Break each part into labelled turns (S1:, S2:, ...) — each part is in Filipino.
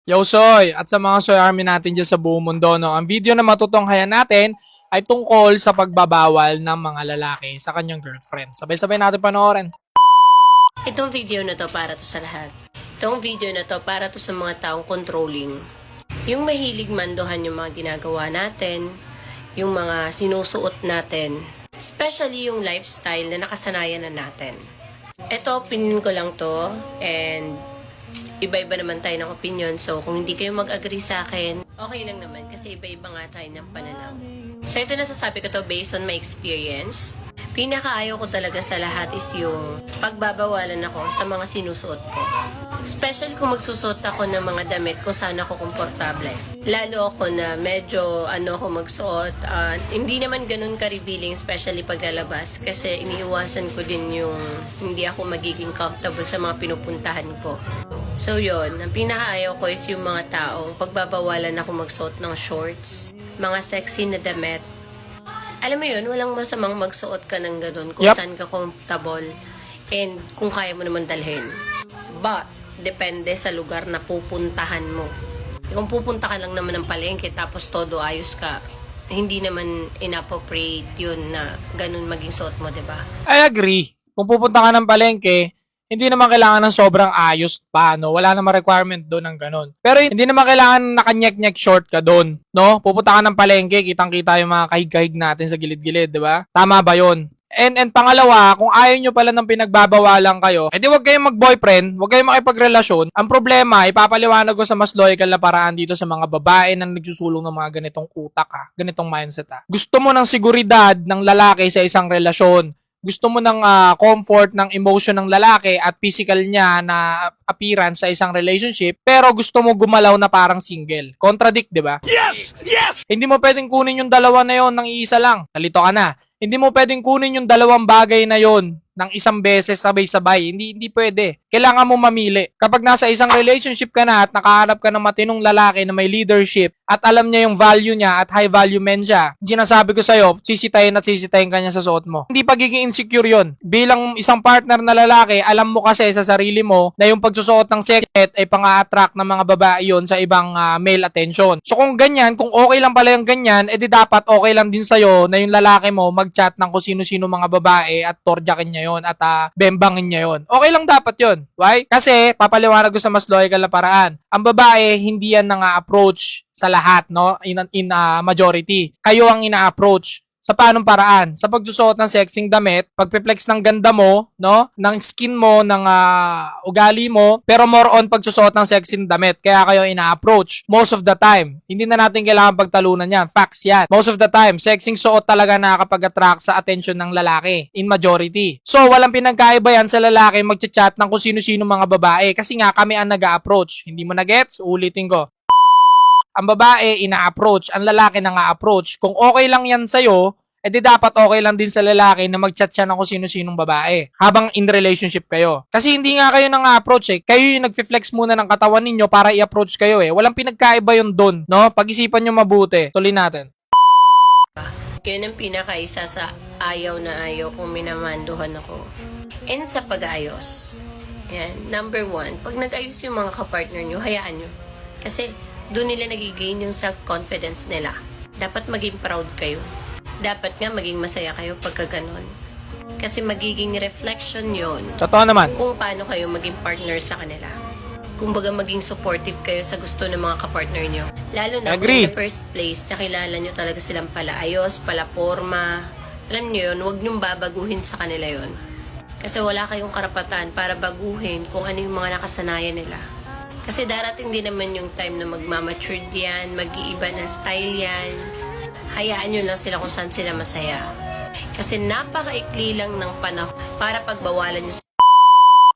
S1: Yo, Soy! At sa mga Soy Army natin dyan sa buong mundo, no? Ang video na matutunghayan natin ay tungkol sa pagbabawal ng mga lalaki sa kanyang girlfriend. Sabay-sabay natin panoorin.
S2: Itong video na to para to sa lahat. Itong video na to para to sa mga taong controlling. Yung mahilig mandohan yung mga ginagawa natin, yung mga sinusuot natin, especially yung lifestyle na nakasanayan na natin. Ito, opinion ko lang to, and iba-iba naman tayo ng opinion. So, kung hindi kayo mag-agree sa akin, okay lang naman kasi iba-iba nga tayo ng pananaw. So, ito nasasabi ko to based on my experience. Pinakaayaw ko talaga sa lahat is yung pagbabawalan ako sa mga sinusuot ko. Especially kung magsusuot ako ng mga damit kung saan ako komportable. Lalo ako na medyo ako magsuot. Hindi naman ganun ka-revealing, especially paglalabas. Kasi iniiwasan ko din yung hindi ako magiging comfortable sa mga pinupuntahan ko. So yon, ang pinakaayaw ko is yung mga taong pagbabawalan ako magsuot ng shorts, mga sexy na damit. Alam mo yun, walang masamang magsuot ka ng ganun kung saan ka comfortable and kung kaya mo naman dalhin. But, depende sa lugar na pupuntahan mo. Kung pupunta ka lang naman ng palengke tapos todo ayos ka, hindi naman inappropriate yun na ganun maging suot mo, diba?
S1: I agree. Kung pupunta ka ng palengke, hindi naman kailangan ng sobrang ayos pa, no? Wala namang requirement doon ng ganun. Pero hindi naman kailangan nakanyek-nyek short ka doon, no? Pupunta ka ng palengke, kitang-kita yung mga kahig-kahig natin sa gilid-gilid, di ba? Tama ba yun? And pangalawa, kung ayaw nyo pala ng pinagbabawalan kayo, edi wag kayong mag-boyfriend, wag kayong makipagrelasyon. Ang problema, ipapaliwanag ko sa mas logical na paraan dito sa mga babae na nagsusulong ng mga ganitong utak, ganitong mindset. Gusto mo ng seguridad ng lalaki sa isang relasyon. Gusto mo ng comfort ng emotion ng lalaki at physical niya na appearance sa isang relationship, pero gusto mo gumalaw na parang single. Contradict, di ba? Yes! Yes! Hindi mo pwedeng kunin yung dalawa na yon ng iisa lang. Kalito ka na. Hindi mo pwedeng kunin yung dalawang bagay na yon ng isang beses sabay-sabay. Hindi pwede. Kailangan mo mamili. Kapag nasa isang relationship ka na at nakahanap ka ng matinong lalaki na may leadership at alam niya yung value niya at high value men siya, sinasabi ko sa'yo, sisitayin ka niya sa suot mo. Hindi pagiging insecure yon. Bilang isang partner na lalaki, alam mo kasi sa sarili mo na yung pagsusuot ng sexet ay pang-a-attract ng mga babae yon sa ibang male attention. So kung ganyan, kung okay lang pala yung ganyan, edi dapat okay lang din sa'yo na yung lalaki mo mag-chat ng kung sino-sino mga babae at torjakin niya yon at bembangin niya yon. Okay lang dapat yon. Why? Kasi papaliwanag ko sa mas logical na paraan. Ang babae hindi yan approach sa lahat, no? In majority. Kayo ang ina-approach. Sa paanong paraan? Sa pagsusuot ng sexing damit, pagpe-flex ng ganda mo, no? Ng skin mo, ng ugali mo, pero more on pagsusuot ng sexing damit. Kaya kayo ina-approach most of the time. Hindi na natin kailangan pagtalunan yan. Facts yan. Most of the time, sexing suot talaga nakakapag-attract sa attention ng lalaki in majority. So, walang pinagkaiba yan sa lalaki magchat-chat ng kung sino-sino mga babae kasi nga kami ang nag-a-approach. Hindi mo na-gets? Ulitin ko. Ang babae ina-approach, ang lalaki na nga-approach. Kung okay lang yan sa'yo, edi dapat okay lang din sa lalaki na mag-chat siya ng kung sino-sinong babae habang in relationship kayo. Kasi hindi nga kayo nang approach Kayo yung nag-flex muna ng katawan ninyo para i-approach kayo Walang pinagkaiba yun doon, no? Pag-isipan nyo mabuti. Tuloy natin.
S2: Yun ang pinakaisa sa ayaw na ayaw kung minamanduhan ako. And sa pag-ayos. Yan. Number 1, pag nag-ayos yung mga kapartner nyo, hayaan nyo. Kasi doon nila nagigain yung self-confidence nila. Dapat maging proud kayo. Dapat nga maging masaya kayo pagka ganun. Kasi magiging reflection yon
S1: Totoo naman.
S2: kung paano kayo maging partner sa kanila. Kung baga maging supportive kayo sa gusto ng mga kapartner nyo. Lalo na kung in the first place, nakilala nyo talaga silang palaayos, palaporma. Alam nyo yun, huwag nyong babaguhin sa kanila yon. Kasi wala kayong karapatan para baguhin kung ano yung mga nakasanayan nila. Kasi darating din naman yung time na magmamatured yan, mag-iiba ng style yan. Hayaan nyo lang sila kung saan sila masaya. Kasi napakaikli lang ng panahon para pagbawalan nyo.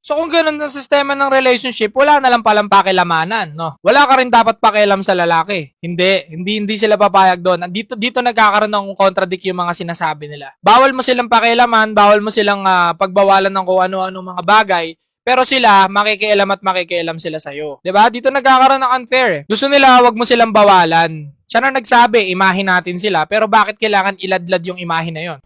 S1: So kung ganun ang sistema ng relationship, wala na lang palang pakilamanan, no? Wala ka rin dapat pakialam sa lalaki. Hindi sila papayag doon. Dito nagkakaroon ng contradict yung mga sinasabi nila. Bawal mo silang pakialaman, bawal mo silang pagbawalan ng kung ano-ano mga bagay. Pero sila, makikialam sila sa'yo. Diba? Dito nagkakaroon ng unfair. Gusto nila, wag mo silang bawalan. Siya na nagsabi, imahin natin sila. Pero bakit kailangan iladlad yung imahin na yon?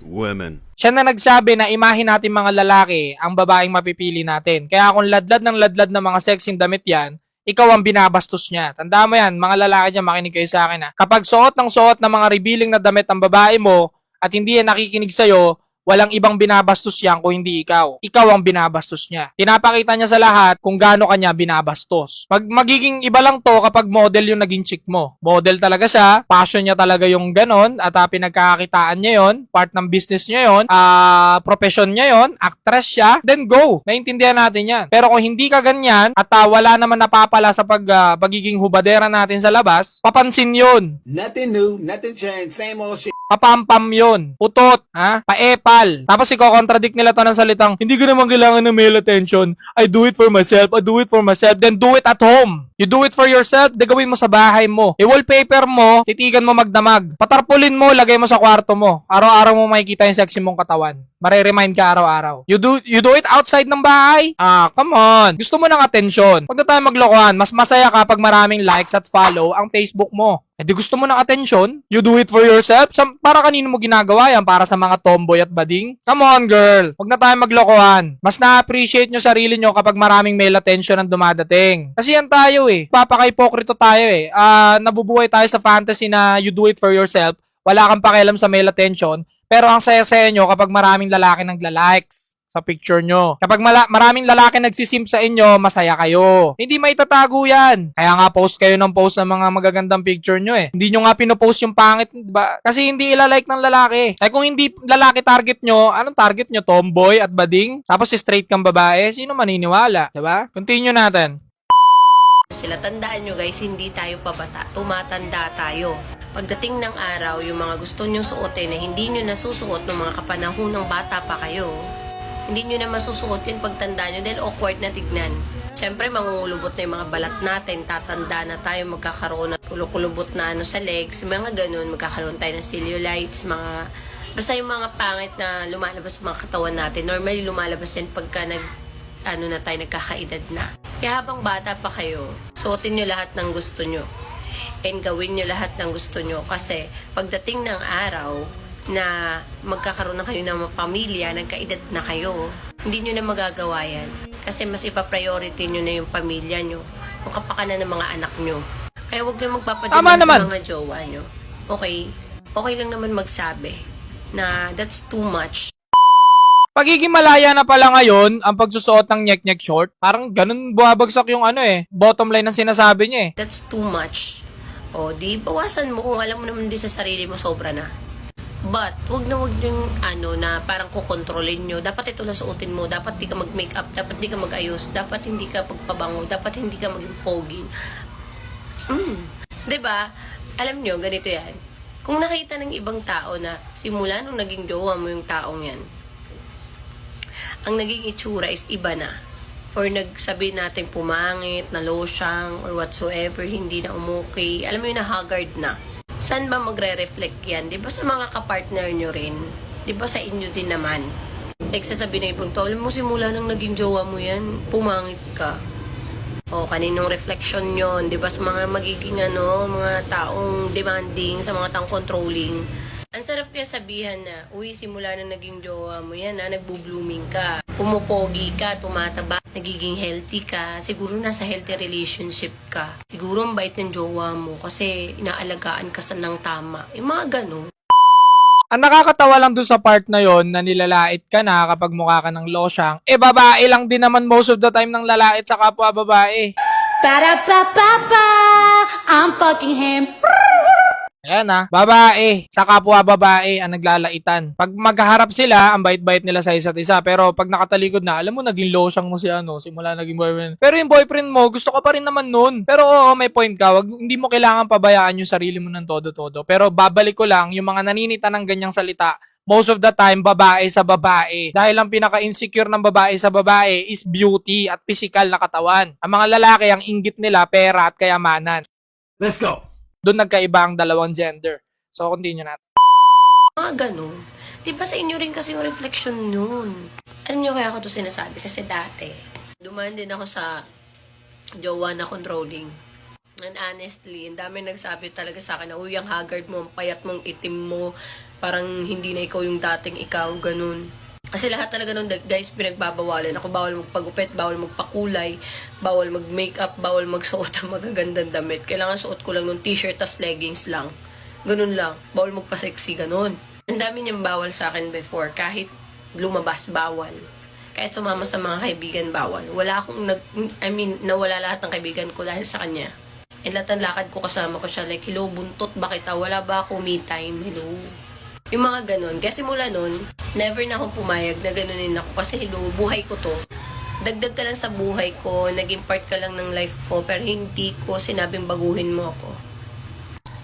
S3: Women.
S1: Siya na nagsabi na imahin natin mga lalaki ang babaeng mapipili natin. Kaya kung ladlad ng mga sexing damit yan, ikaw ang binabastos niya. Tandaan mo yan, mga lalaki dyan, makinig kayo sa akin ha. Kapag suot ng mga revealing na damit ang babae mo at hindi yan nakikinig sa'yo, walang ibang binabastos yan kung hindi ikaw. Ikaw ang binabastos niya. Pinapakita niya sa lahat kung gaano kanya binabastos. Magiging iba lang to kapag model yung naging chick mo. Model talaga siya, passion niya talaga yung ganon, at pinagkakakitaan niya yon, part ng business niya yon, profession niya yon, actress siya, then go. Naintindihan natin yan. Pero kung hindi ka ganyan at wala naman napapala sa pagiging hubadera natin sa labas, papansin yon.
S4: Nothing new, nothing changed, same old shit.
S1: Papampam yun. Utot. Paepal. Tapos iko-contradict nila to ng salitang, hindi ko naman kailangan ng male attention. I do it for myself. I do it for myself. Then do it at home. You do it for yourself, de gawin mo sa bahay mo. I-wallpaper mo, titigan mo magdamag. Patarpulin mo, lagay mo sa kwarto mo. Araw-araw mo makikita yung sexy mong katawan. Mare-remind ka araw-araw. You do it outside ng bahay? Come on. Gusto mo ng atensyon. Huwag na tayo maglokohan. Mas masaya ka pag maraming likes at follow ang Facebook mo. Di gusto mo ng atensyon? You do it for yourself? Para kanino mo ginagawa yan? Para sa mga tomboy at bading? Come on, girl. Huwag na tayo maglokohan. Mas na-appreciate nyo sarili nyo kapag maraming male attention ang dumadating. Kasi yan tayo Papaka-hipokrito tayo Nabubuhay tayo sa fantasy na you do it for yourself. Wala kang pakialam sa male attention. Pero ang saya-saya nyo kapag maraming lalaki nagla-likes sa picture nyo. Kapag maraming lalaki nagsisimp sa inyo, masaya kayo. Hindi maitatago yan. Kaya nga post kayo ng post ng mga magagandang picture nyo Hindi nyo nga pinopost yung pangit, diba? Kasi hindi ilalike ng lalaki. Kung hindi lalaki target nyo, anong target nyo? Tomboy at bading? Tapos straight kang babae? Sino maniniwala? Diba? Continue natin.
S2: Sila, tandaan nyo guys, hindi tayo pabata, tumatanda tayo. Pagdating ng araw, yung mga gusto nyong suotin na hindi nyo nasusuot ng mga kapanahon ng bata pa kayo, hindi nyo na masusuot yun pagtanda nyo dahil awkward na tignan. Siyempre, mangungulubot na yung mga balat natin, tatanda na tayo, magkakaroon ng kulubot na sa legs, mga ganun, magkakaroon tayo ng cellulites, basta yung mga pangit na lumalabas sa mga katawan natin. Normally, lumalabas yan pagka nagkakaedad na. Kaya habang bata pa kayo, suotin nyo lahat ng gusto nyo. And gawin nyo lahat ng gusto nyo. Kasi pagdating ng araw na magkakaroon na kayo ng pamilya, nagkaedad na kayo, hindi nyo na magagawa yan. Kasi mas ipa-priority nyo na yung pamilya nyo, yung kapakanan ng mga anak nyo. Kaya huwag nyo magpapadala sa mga jowa nyo. Okay? Okay lang naman magsabi na that's too much.
S1: Pagiging malaya na pala ngayon ang pagsusuot ng nyek-nyek short, parang ganun bumabagsak yung bottom line ng sinasabi niya
S2: That's too much. O, di bawasan mo kung alam mo naman di sa sarili mo sobra na. But, wag yung na parang kukontrolin nyo. Dapat ito lang suotin mo. Dapat di ka mag-makeup. Dapat di ka mag-ayos. Dapat hindi ka pagpabango. Dapat hindi ka maging pogi. Diba? Alam nyo, ganito yan. Kung nakita ng ibang tao na simula nung naging jowa mo yung taong yan, ang naging itsura is iba na. Or nagsabi natin pumangit, na losyang, or whatsoever, hindi na umukay. Alam mo yun na haggard na. Saan ba magre-reflect yan? Di ba sa mga kapartner nyo rin? Di ba sa inyo din naman? Like sasabi na ibang tao, alam mo simula nang naging jowa mo yan, pumangit ka. O kaninong reflection yon, di ba sa mga magiging mga taong demanding, sa mga taong controlling. Ang sarap kaya sabihan na, uy, simula na naging jowa mo yan, nagbo-blooming ka, pumupogi ka, tumataba, nagiging healthy ka, siguro nasa healthy relationship ka. Siguro ang bait ng jowa mo kasi inaalagaan ka sa nang tama. Yung mga ganun.
S1: Ang nakakatawa lang dun sa part na yon na nilalait ka na kapag mukha ka ng losyang, babae lang din naman most of the time ng lalait sa kapwa babae.
S5: Para pa pa pa, I'm fucking him.
S1: Ayan babae, sa kapwa babae ang naglalaitan. Pag maghaharap sila, ang bait-bait nila sa isa't isa. Pero pag nakatalikod na, alam mo, naging losyang mo si simula naging boyfriend. Pero yung boyfriend mo, gusto ka pa rin naman nun. Pero oo, may point ka. Hindi mo kailangan pabayaan yung sarili mo ng todo-todo. Pero babalik ko lang, yung mga naninita ng ganyang salita, most of the time, babae sa babae. Dahil ang pinaka-insecure ng babae sa babae is beauty at physical na katawan. Ang mga lalaki, ang inggit nila, pera at kayamanan.
S4: Let's go!
S1: Doon nagkaiba ang dalawang gender. So, continue natin.
S2: Mga ganun. Diba sa inyo rin kasi yung reflection nun? Alam nyo kaya ako to sinasabi? Kasi dati, dumaan din ako sa jowa na controlling. And honestly, ang dami nagsabi talaga sa akin na, uy, ang haggard mo, ang payat mong itim mo, parang hindi na ikaw yung dating ikaw, ganun. Kasi lahat talaga nun, guys, pinagbabawalan. Ako, bawal magpagupit, bawal magpakulay, bawal mag-makeup, bawal magsuot ng magagandang damit. Kailangan suot ko lang nung t-shirt tas leggings lang. Ganun lang. Bawal magpa-sexy, ganun. Ang dami niyang bawal sa akin before. Kahit lumabas, bawal. Kahit sumama sa mga kaibigan, bawal. Wala akong nawala lahat ng kaibigan ko dahil sa kanya. And lahat ng lakad ko kasama ko siya. Like, hello, buntot ba kita? Wala ba ako me time? Hello. Yung mga ganun. Kasi mula nun, never na akong pumayag na ganunin ako. Kasi hello, buhay ko to. Dagdag ka lang sa buhay ko, naging part ka lang ng life ko, pero hindi ko sinabing baguhin mo ako.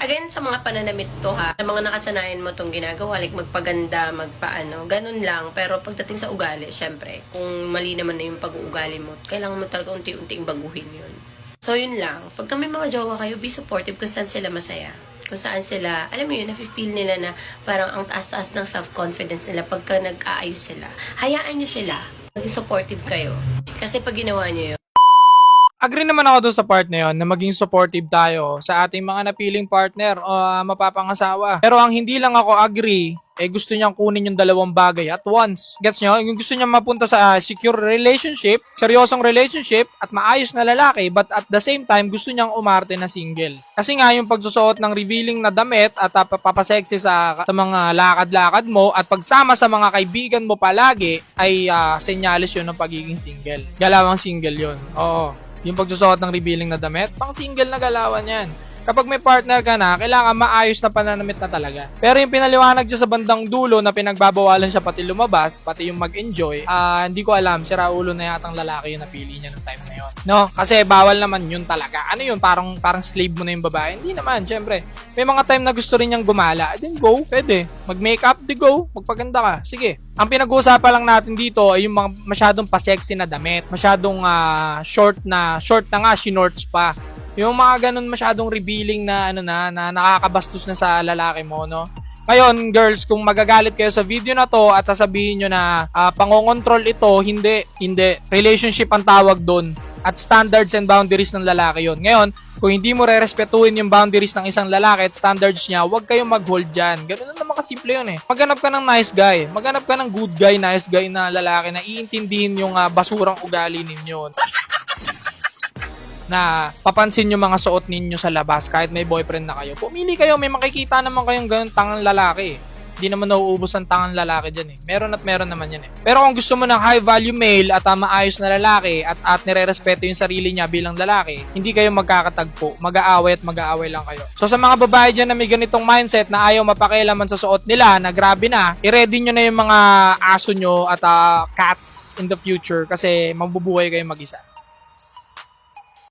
S2: Again, sa mga pananamit to ha, sa mga nakasanayan mo tong ginagawa, like magpaganda, magpaano, ganun lang. Pero pagdating sa ugali, syempre, kung mali naman na yung pag-uugali mo, kailangan mo talaga unti-unting baguhin yun. So, yun lang. Pag kami mga jowa kayo, be supportive kung saan sila masaya. Kung saan sila, alam mo yun, nafe-feel nila na parang ang taas-taas ng self-confidence nila pagka nag-aayos sila. Hayaan nyo sila. Maging supportive kayo. Kasi pag ginawa nyo yun,
S1: Agree naman ako dun sa part na yun na maging supportive tayo sa ating mga napiling partner o mapapangasawa. Pero ang hindi lang ako agree, gusto niyang kunin yung dalawang bagay at once. Gets nyo? Yung gusto niyang mapunta sa secure relationship, seryosong relationship, at maayos na lalaki, but at the same time, gusto niyang umarte na single. Kasi nga, yung pagsusuot ng revealing na damit at papasexy sa mga lakad-lakad mo at pagsama sa mga kaibigan mo palagi ay senyalis yun ng pagiging single. Galawang single yun. Oo. Yung pagsusuot ng revealing na damit, pang single na galawan yan. Kapag may partner ka na, kailangan maayos na pananamit na talaga. Pero yung pinaliwanag dyan sa bandang dulo na pinagbabawalan siya pati lumabas, pati yung mag-enjoy, hindi ko alam, sira ulo na yatang lalaki yung napili niya ng time na yun. No? Kasi bawal naman yun talaga. Ano yun? Parang slave mo na yung babae? Hindi naman, syempre. May mga time na gusto rin niyang gumala, then go, pwede. Mag-makeup, di go. Magpaganda ka. Sige. Ang pinag-uusapan lang natin dito ay yung mga masyadong pa-sexy na damit. Masyadong short na nga, shinorts pa. Yung mga ganun masyadong revealing na na nakakabastos na sa lalaki mo, no? Ngayon, girls, kung magagalit kayo sa video na to at sasabihin nyo na pangongontrol ito, hindi. Relationship ang tawag doon. At standards and boundaries ng lalaki yon. Ngayon, kung hindi mo re-respetuhin yung boundaries ng isang lalaki at standards niya, huwag kayong mag-hold dyan. Ganun na naman kasimple yun eh. Maghanap ka ng nice guy. Maghanap ka ng good guy, nice guy na lalaki na iintindihin yung basurang ugali ninyo. Na papansin yung mga suot ninyo sa labas kahit may boyfriend na kayo. Pumili kayo, may makikita naman kayong ganun tangang lalaki. Hindi naman nauubos ang tangang lalaki dyan eh. Meron naman yan eh. Pero kung gusto mo ng high value male at maayos na lalaki at nire-respeto yung sarili niya bilang lalaki, hindi kayo magkakatagpo. Mag-aaway lang kayo. So sa mga babae dyan na may ganitong mindset na ayaw mapakialaman sa suot nila, na grabe na, i-ready nyo na yung mga aso nyo at cats in the future kasi mabubuhay kayo mag-isa.